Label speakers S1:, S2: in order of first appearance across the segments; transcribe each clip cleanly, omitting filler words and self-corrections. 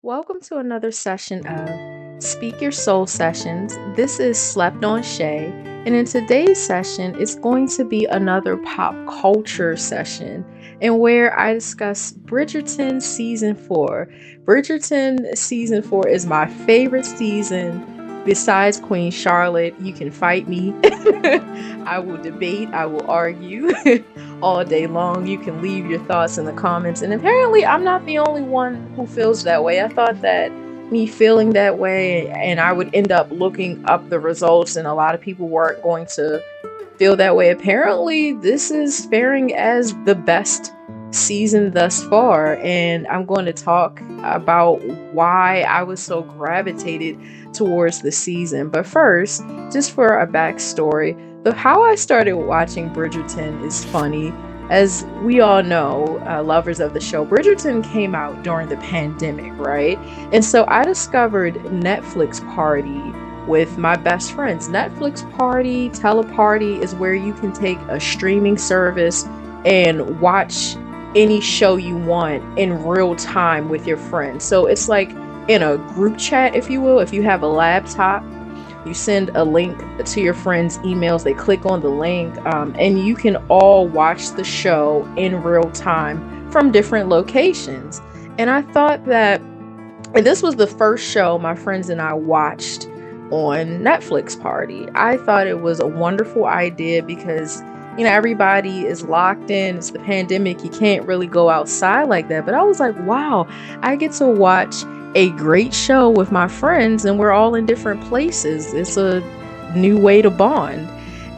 S1: Welcome to another session of Speak Your Soul Sessions. This is Slept on Shay, and in today's session, it's going to be another pop culture session, and where I discuss Bridgerton Season 4. Bridgerton Season 4 is my favorite season. Besides Queen Charlotte, you can fight me. I will debate, I will argue all day long. You can leave your thoughts in the comments. And apparently, I'm not the only one who feels that way. I thought that me feeling that way and I would end up looking up the results, and a lot of people weren't going to feel that way. Apparently, this is faring as the best season thus far, and I'm going to talk about why I was so gravitated towards the season. But first, just for a backstory, how I started watching Bridgerton is funny. As we all know, lovers of the show, Bridgerton came out during the pandemic, right? And so I discovered Netflix Party with my best friends. Netflix Party, Teleparty is where you can take a streaming service and watch any show you want in real time with your friends. So it's like in a group chat, if you will. If you have a laptop, you send a link to your friends' emails, they click on the link, and you can all watch the show in real time from different locations. And I thought that, and this was the first show my friends and I watched on Netflix Party. I thought it was a wonderful idea because, you know, everybody is locked in. It's the pandemic. You can't really go outside like that. But I was like, wow, I get to watch a great show with my friends and we're all in different places. It's a new way to bond.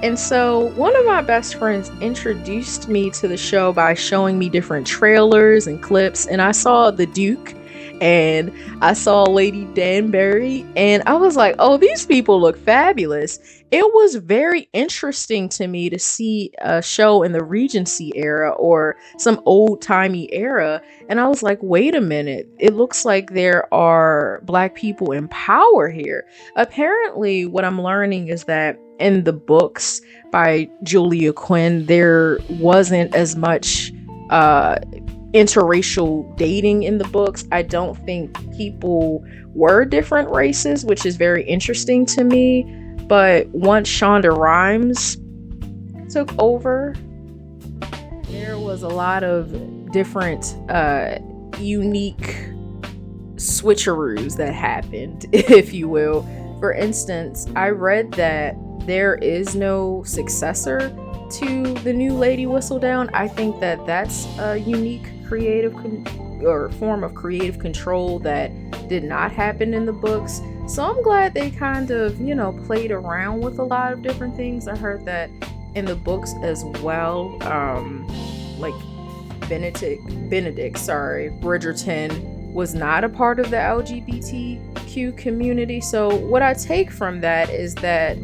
S1: And so one of my best friends introduced me to the show by showing me different trailers and clips. And I saw the Duke and I saw Lady Danbury, and I was like, oh, these people look fabulous. It was very interesting to me to see a show in the Regency era or some old-timey era. And I was like, wait a minute, it looks like there are Black people in power here. Apparently, what I'm learning is that in the books by Julia Quinn, there wasn't as much interracial dating in the books. I don't think people were different races, which is very interesting to me. But once Shonda Rhimes took over, there was a lot of different unique switcheroos that happened, if you will. For instance, I read that there is no successor to the new Lady Whistledown. I think that that's a unique form of creative control that did not happen in the books. So I'm glad they kind of, played around with a lot of different things. I heard that in the books as well, like Benedict, Bridgerton was not a part of the LGBTQ community. So what I take from that is that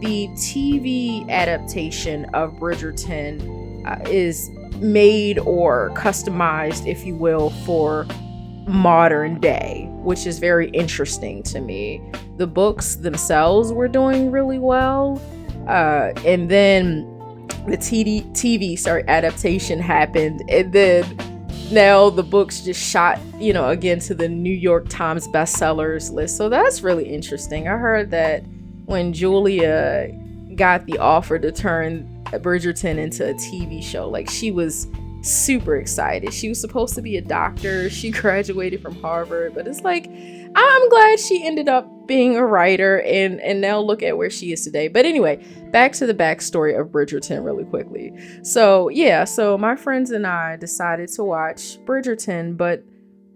S1: the TV adaptation of Bridgerton is made or customized, if you will, for modern day, which is very interesting to me. The books themselves were doing really well, and then the TV adaptation happened, and then now the books just shot, again to the New York Times bestsellers list. So that's really interesting. I heard that when Julia got the offer to turn Bridgerton into a TV show, like, she was super excited. She was supposed to be a doctor. She graduated from Harvard, but it's like, I'm glad she ended up being a writer, and now look at where she is today. But anyway, back to the backstory of Bridgerton really quickly. So my friends and I decided to watch Bridgerton, but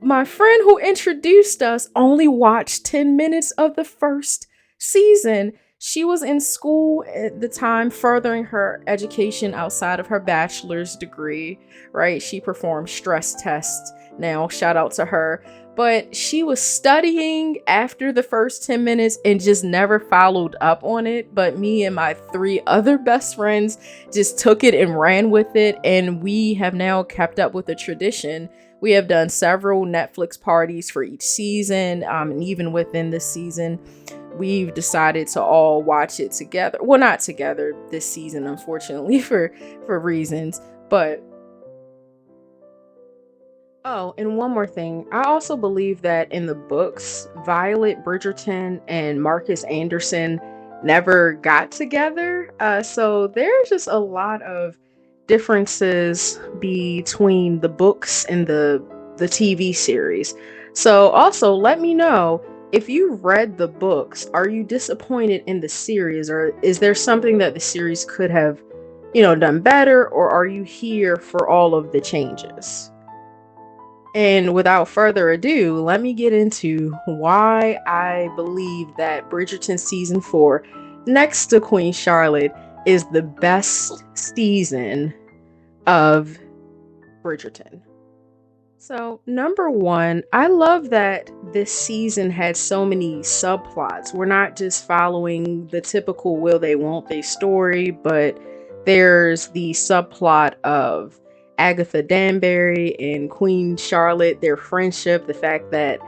S1: my friend who introduced us only watched 10 minutes of the first season. She was in school at the time, furthering her education outside of her bachelor's degree, right? She performed stress tests now, shout out to her. But she was studying after the first 10 minutes and just never followed up on it. But me and my 3 other best friends just took it and ran with it. And we have now kept up with the tradition. We have done several Netflix parties for each season, and even within this season, we've decided to all watch it together. Well, not together this season, unfortunately, for reasons. But Oh, and one more thing. I also believe that in the books, Violet Bridgerton and Marcus Anderson never got together. So there's just a lot of differences between the books and the TV series. So also let me know if you read the books, are you disappointed in the series, or is there something that the series could have, done better, or are you here for all of the changes? And without further ado, let me get into why I believe that Bridgerton season 4, next to Queen Charlotte, is the best season of Bridgerton. So, number one, I love that this season had so many subplots. We're not just following the typical will they, won't they story, but there's the subplot of Agatha Danbury and Queen Charlotte, their friendship, the fact that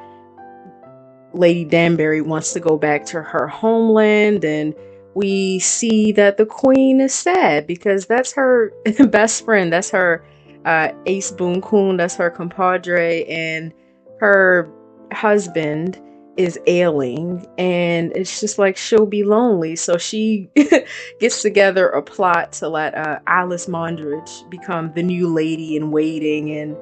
S1: Lady Danbury wants to go back to her homeland, and we see that the queen is sad because that's her best friend, that's her ace boon coon, that's her compadre, and her husband is ailing, and it's just like she'll be lonely, so she gets together a plot to let Alice Mondridge become the new lady in waiting. And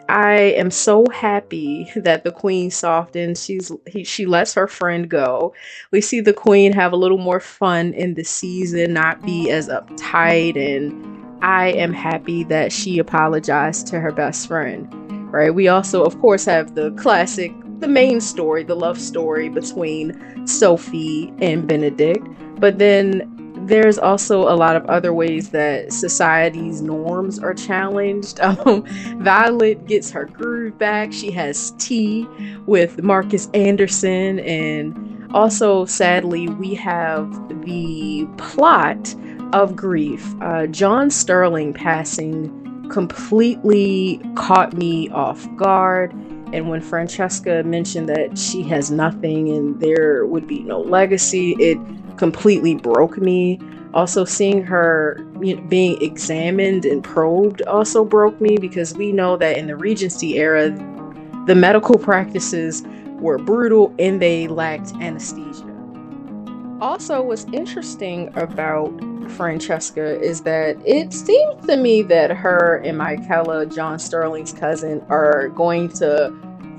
S1: I am so happy that the queen softened. She lets her friend go. We see the queen have a little more fun in the season, not be as uptight, and I am happy that she apologized to her best friend. Right? We also, of course, have the main story, the love story between Sophie and Benedict. But then there's also a lot of other ways that society's norms are challenged. Violet gets her groove back. She has tea with Marcus Anderson. And also, sadly, we have the plot of grief. John Sterling passing completely caught me off guard. And when Francesca mentioned that she has nothing and there would be no legacy, it completely broke me. Also, seeing her being examined and probed also broke me, because we know that in the Regency era, the medical practices were brutal and they lacked anesthesia. Also, what's interesting about Francesca is that it seems to me that her and Michaela, John Sterling's cousin, are going to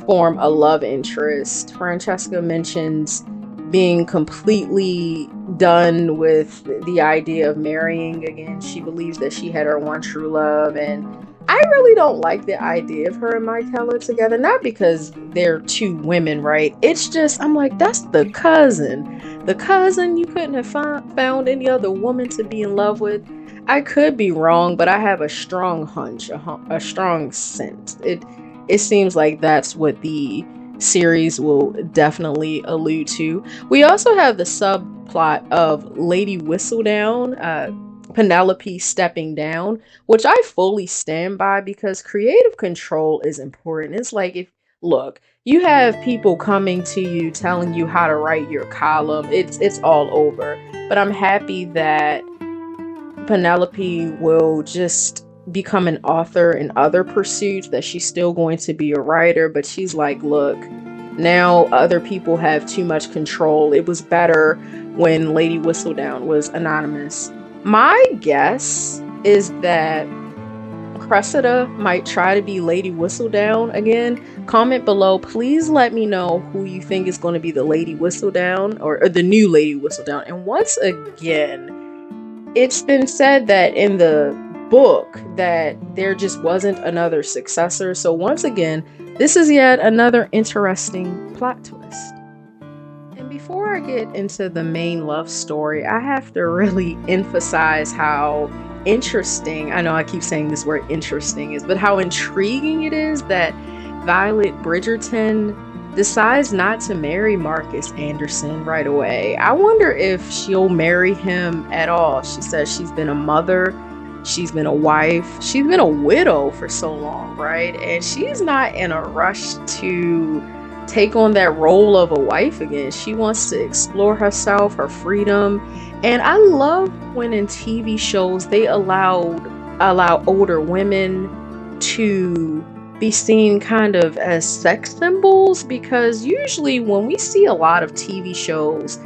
S1: form a love interest. Francesca mentions being completely done with the idea of marrying again. She believes that she had her one true love, and I really don't like the idea of her and Michaela together. Not because they're two women, right? It's just, I'm like, that's the cousin. The cousin you couldn't have found any other woman to be in love with. I could be wrong, but I have a strong hunch, a strong sense. It seems like that's what the series will definitely allude to. We also have the subplot of Lady Whistledown, Penelope stepping down, which I fully stand by, because creative control is important. It's like, look, you have people coming to you telling you how to write your column, it's all over. But I'm happy that Penelope will just become an author in other pursuits, that she's still going to be a writer, but she's like, look, now other people have too much control. It was better when Lady Whistledown was anonymous. My guess is that Cressida might try to be Lady Whistledown again. Comment below, please let me know who you think is going to be the Lady Whistledown, or the new Lady Whistledown. And once again, it's been said that in the book that there just wasn't another successor. So once again, this is yet another interesting plot twist. And before I get into the main love story, I have to really emphasize how interesting, I know I keep saying this word interesting is, but how intriguing it is that Violet Bridgerton decides not to marry Marcus Anderson right away. I wonder if she'll marry him at all. She says she's been a mother, she's been a wife, she's been a widow for so long, right? And she's not in a rush to take on that role of a wife again. She wants to explore herself, her freedom. And I love when in TV shows they allow older women to be seen kind of as sex symbols, because usually when we see a lot of TV shows,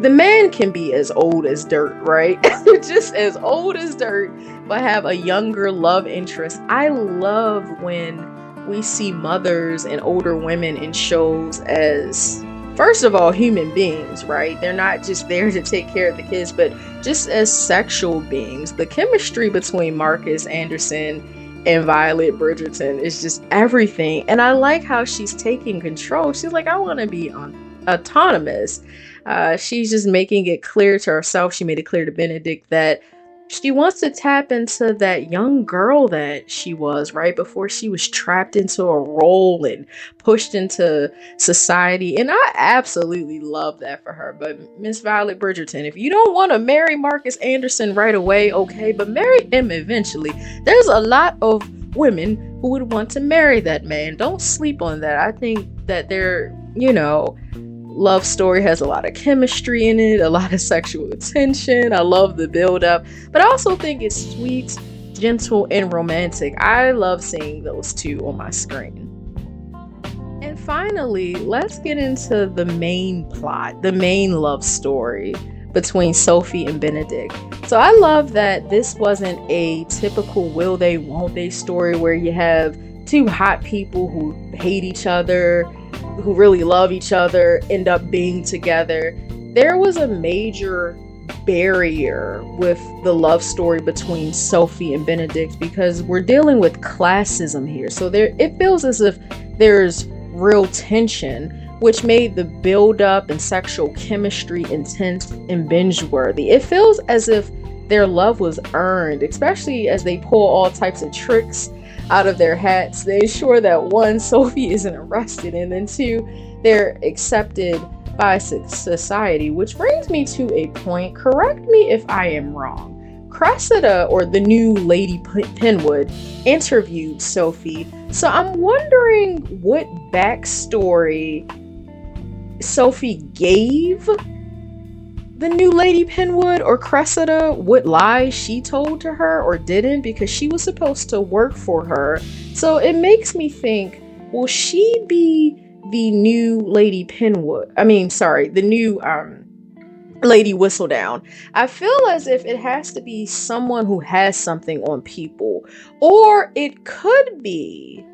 S1: the man can be as old as dirt, right? Just as old as dirt, but have a younger love interest. I love when we see mothers and older women in shows as, first of all, human beings, right? They're not just there to take care of the kids, but just as sexual beings. The chemistry between Marcus Anderson and Violet Bridgerton is just everything. And I like how she's taking control. She's like, I want to be autonomous. She's just making it clear to herself. She made it clear to Benedict that she wants to tap into that young girl that she was right before she was trapped into a role and pushed into society. And I absolutely love that for her. But Miss Violet Bridgerton, if you don't want to marry Marcus Anderson right away, okay, but marry him eventually. There's a lot of women who would want to marry that man. Don't sleep on that. I think that they're, love story has a lot of chemistry in it, a lot of sexual attention. I love the buildup, but I also think it's sweet, gentle, and romantic. I love seeing those two on my screen. And finally, let's get into the main plot, the main love story between Sophie and Benedict. So I love that this wasn't a typical will they, won't they story where you have two hot people who hate each other, who really love each other, end up being together. There was a major barrier with the love story between Sophie and Benedict because we're dealing with classism here. So it feels as if there's real tension, which made the build-up and sexual chemistry intense and binge-worthy. It feels as if their love was earned, especially as they pull all types of tricks out of their hats. They ensure that one, Sophie isn't arrested, and then two, they're accepted by society, which brings me to a point. Correct me if I am wrong. Cressida, or the new Lady Penwood, interviewed Sophie, so I'm wondering what backstory Sophie gave the new Lady Penwood or Cressida, what lies she told to her or didn't, because she was supposed to work for her. So it makes me think, will she be the new Lady Penwood? The new Lady Whistledown. I feel as if it has to be someone who has something on people, or it could be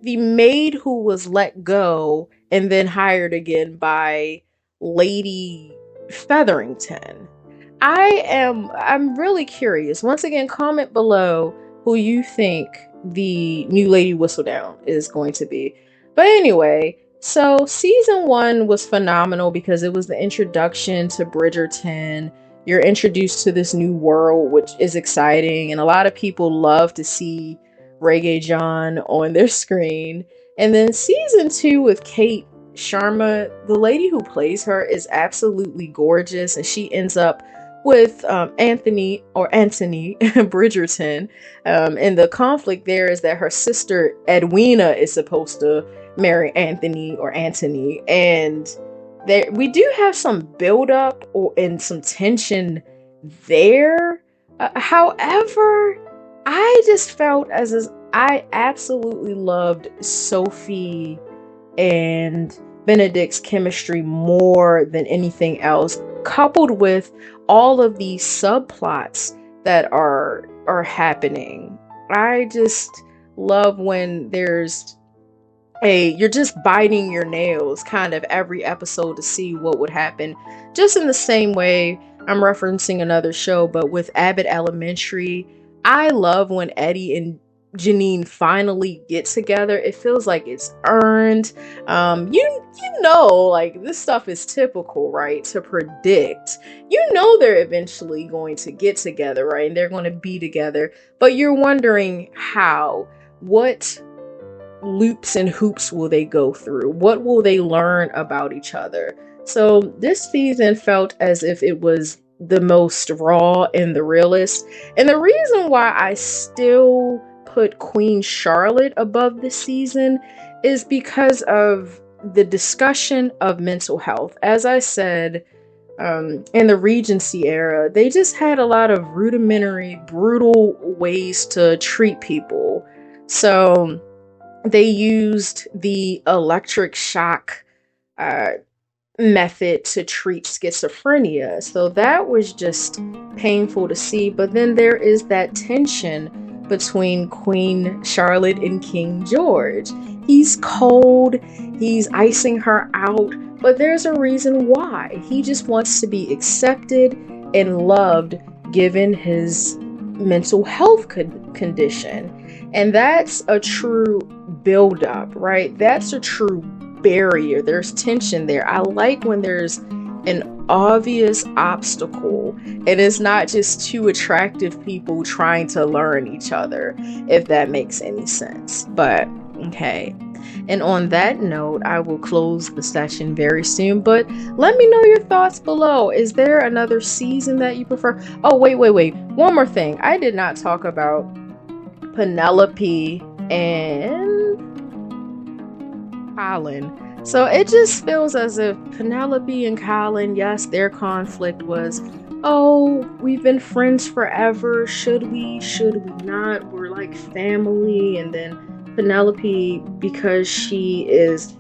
S1: the maid who was let go and then hired again by Lady Featherington. I'm really curious. Once again, comment below who you think the new Lady Whistledown is going to be. But anyway, so season 1 was phenomenal because it was the introduction to Bridgerton. You're introduced to this new world, which is exciting, and a lot of people love to see Reggae John on their screen. And then season 2 with Kate Sharma, the lady who plays her is absolutely gorgeous, and she ends up with Anthony Bridgerton. And the conflict there is that her sister Edwina is supposed to marry Anthony, and we do have some buildup and some tension there. However, I just felt as I absolutely loved Sophie and Benedict's chemistry more than anything else, coupled with all of these subplots that are happening. I just love when you're just biting your nails kind of every episode to see what would happen. Just in the same way, I'm referencing another show, but with Abbott Elementary, I love when Eddie and Janine finally get together. It feels like it's earned. Like this stuff is typical, right? To predict. They're eventually going to get together, right? And they're going to be together. But you're wondering how. What loops and hoops will they go through? What will they learn about each other? So this season felt as if it was the most raw and the realest. And the reason why I still put Queen Charlotte above this season is because of the discussion of mental health. As I said, in the Regency era, they just had a lot of rudimentary, brutal ways to treat people. So they used the electric shock uh, method to treat schizophrenia. So that was just painful to see. But then there is that tension between Queen Charlotte and King George. He's cold, he's icing her out, but there's a reason why. He just wants to be accepted and loved given his mental health condition. And that's a true buildup, right? That's a true barrier. There's tension there. I like when there's an obvious obstacle and it's not just two attractive people trying to learn each other, if that makes any sense. But okay. And on that note, I will close the session very soon, but let me know your thoughts below. Is there another season that you prefer? Oh, wait. One more thing. I did not talk about Penelope and Colin. So it just feels as if Penelope and Colin, yes, their conflict was, oh, we've been friends forever. Should we not? We're like family. And then Penelope, because she is,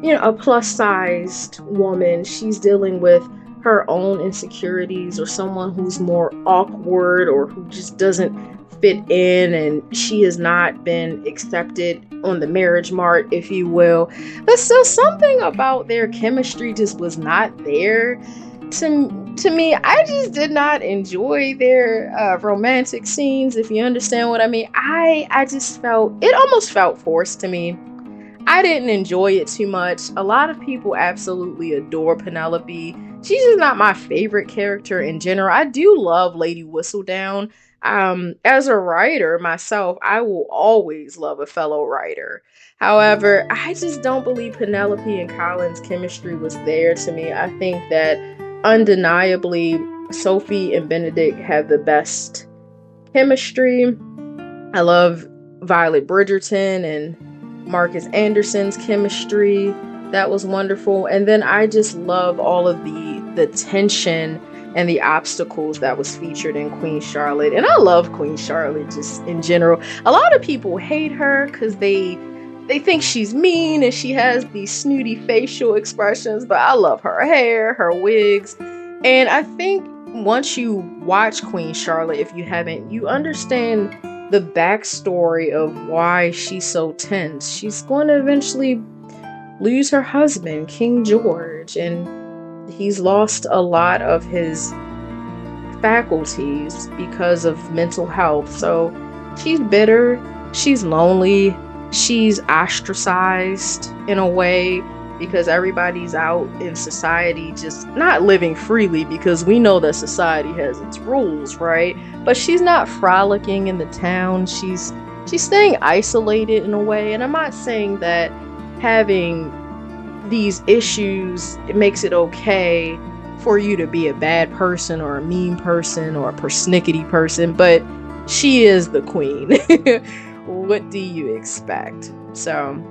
S1: a plus-sized woman, she's dealing with her own insecurities, or someone who's more awkward or who just doesn't fit in, and she has not been accepted on the marriage mart, if you will. But still, something about their chemistry just was not there. To me, I just did not enjoy their romantic scenes, if you understand what I mean. I just it almost felt forced to me. I didn't enjoy it too much. A lot of people absolutely adore Penelope. She's just not my favorite character in general. I do love Lady Whistledown. As a writer myself, I will always love a fellow writer. However, I just don't believe Penelope and Colin's chemistry was there to me. I think that undeniably Sophie and Benedict have the best chemistry. I love Violet Bridgerton and Marcus Anderson's chemistry. That was wonderful. And then I just love all of the tension and the obstacles that was featured in Queen Charlotte. And I love Queen Charlotte just in general. A lot of people hate her because they think she's mean and she has these snooty facial expressions, but I love her hair, her wigs. And I think once you watch Queen Charlotte, if you haven't, you understand the backstory of why she's so tense. She's going to eventually lose her husband, King George, and he's lost a lot of his faculties because of mental health. So she's bitter, she's lonely, she's ostracized in a way because everybody's out in society just not living freely, because we know that society has its rules, right? But she's not frolicking in the town. She's staying isolated in a way. And I'm not saying that having these issues, it makes it okay for you to be a bad person or a mean person or a persnickety person, but she is the queen. What do you expect? So,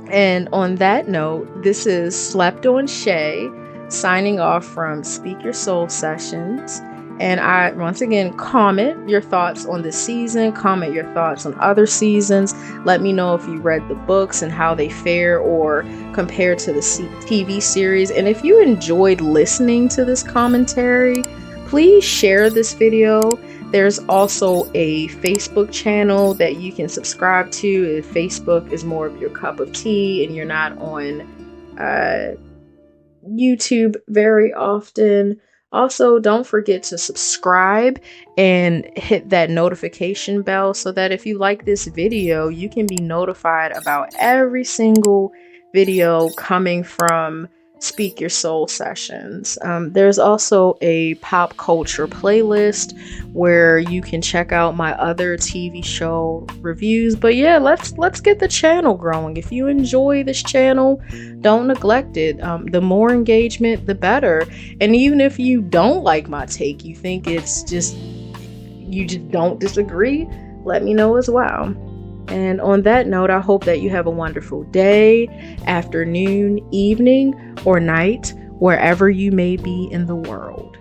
S1: and on that note, this is Slept on Shay signing off from Speak Your Soul Sessions. And I, once again, comment your thoughts on this season, comment your thoughts on other seasons. Let me know if you read the books and how they fare or compare to the TV series. And if you enjoyed listening to this commentary, please share this video. There's also a Facebook channel that you can subscribe to if Facebook is more of your cup of tea and you're not on YouTube very often. Also, don't forget to subscribe and hit that notification bell so that if you like this video, you can be notified about every single video coming from Speak Your Soul Sessions. There's also a pop culture playlist where you can check out my other TV show reviews. But yeah, let's get the channel growing. If you enjoy this channel, don't neglect it. The more engagement, the better. And even if you don't like my take, you think it's just, you just don't disagree, let me know as well. And on that note, I hope that you have a wonderful day, afternoon, evening, or night, wherever you may be in the world.